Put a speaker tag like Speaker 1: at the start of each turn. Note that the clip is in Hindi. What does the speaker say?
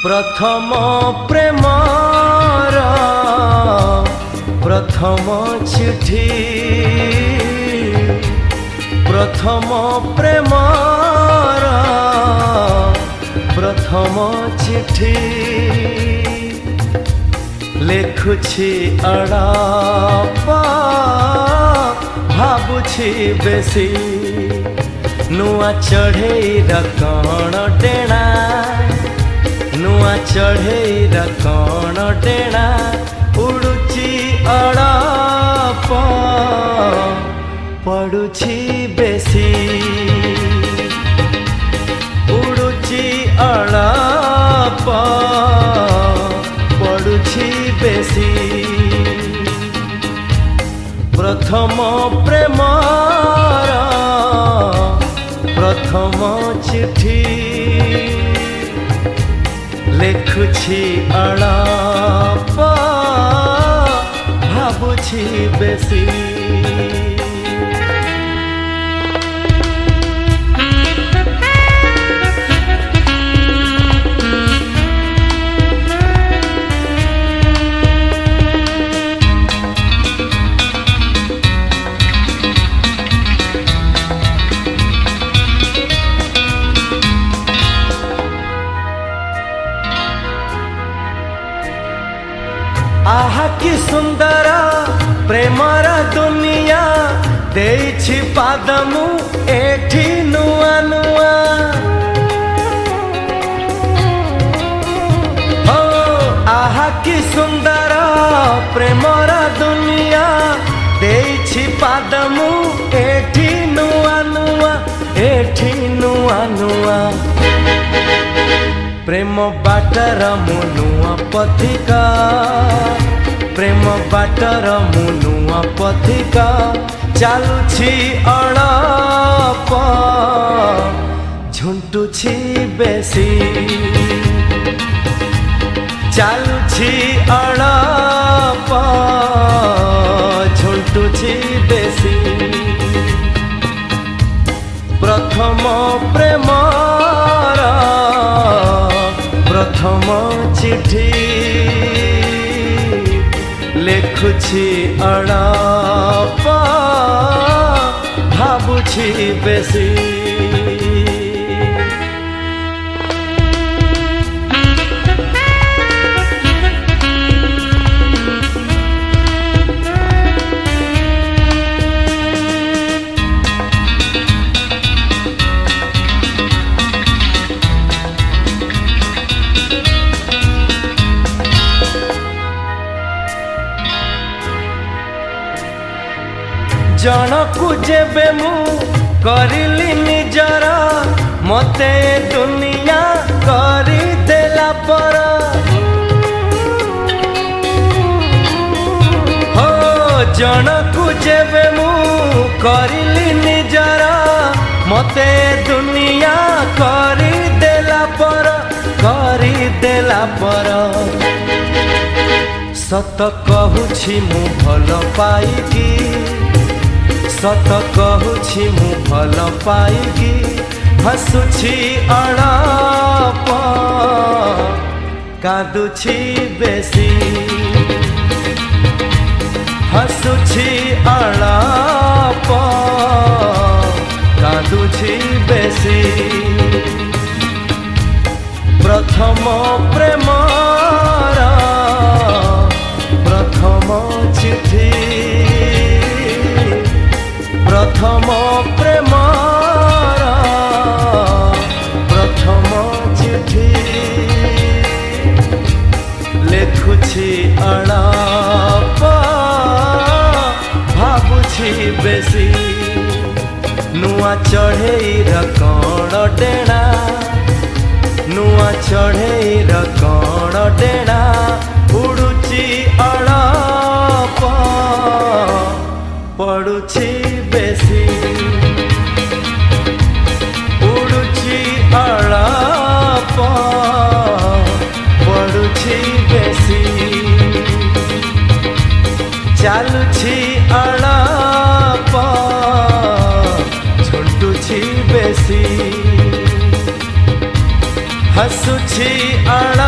Speaker 1: प्रथम प्रेमर प्रथम चिठी प्रथम प्रेमर प्रथम चिठी लेखुछि अड़ापा भाबुछि बेसी नुआ चढ़ेईर कण डेणा नुआ चढ़ेईर कण डेणा उड़ुची अड़ापा पड़ुछि बेसी उड़ुची अड़ापा पड़ुछि बेसी प्रथम प्रेमर प्रथम चिठी लेखुछि अड़ापा भाबुछि बेसी आहा कि सुंदर प्रेमर दुनिया देछि पादमु एठी नुआ नुआ हो आहा कि सुंदर प्रेमर दुनिया देछि पादमु एठी नुआ नुआ एठी नुआ नुआ प्रेम बाटर मुनुआ पथिका प्रेम बाटर मुनुआ पथिका चालुछि अड़ापा झुंटुछि बेसी चालुछि अड़ापा झुंटुछि बेसी प्रथम प्रेमर प्रथम चिठी लेखुछि अड़ापा भाबुछि बेसी जनकु जेबे मु करिली निजर मते दुनिया करी देला पर हो जनकु जेबे मु करिली निजर मते दुनिया करी देला पर सत कहूछि मु भल पाइकी सत कहूछि मु भल पाइकी हसुछि अड़ापा कादुछि बेसी हसुछि अड़ापा कादुछि बेसी प्रथम प्रेमर प्रथम चिठी प्रथम प्रेमर प्रथम चिठी लेखुछि अड़ापा भाबुछि बेसी नुआ चढ़ेईर कण डेणा नुआ चढ़ेईर कण डेणा उड़ुछि अड़ापा पड़ुछि बेसी उड़ुछि अड़ापा पड़ुछि बेसी चालुछि अड़ापा झुंटुछि बेसी हसुछि अड़ा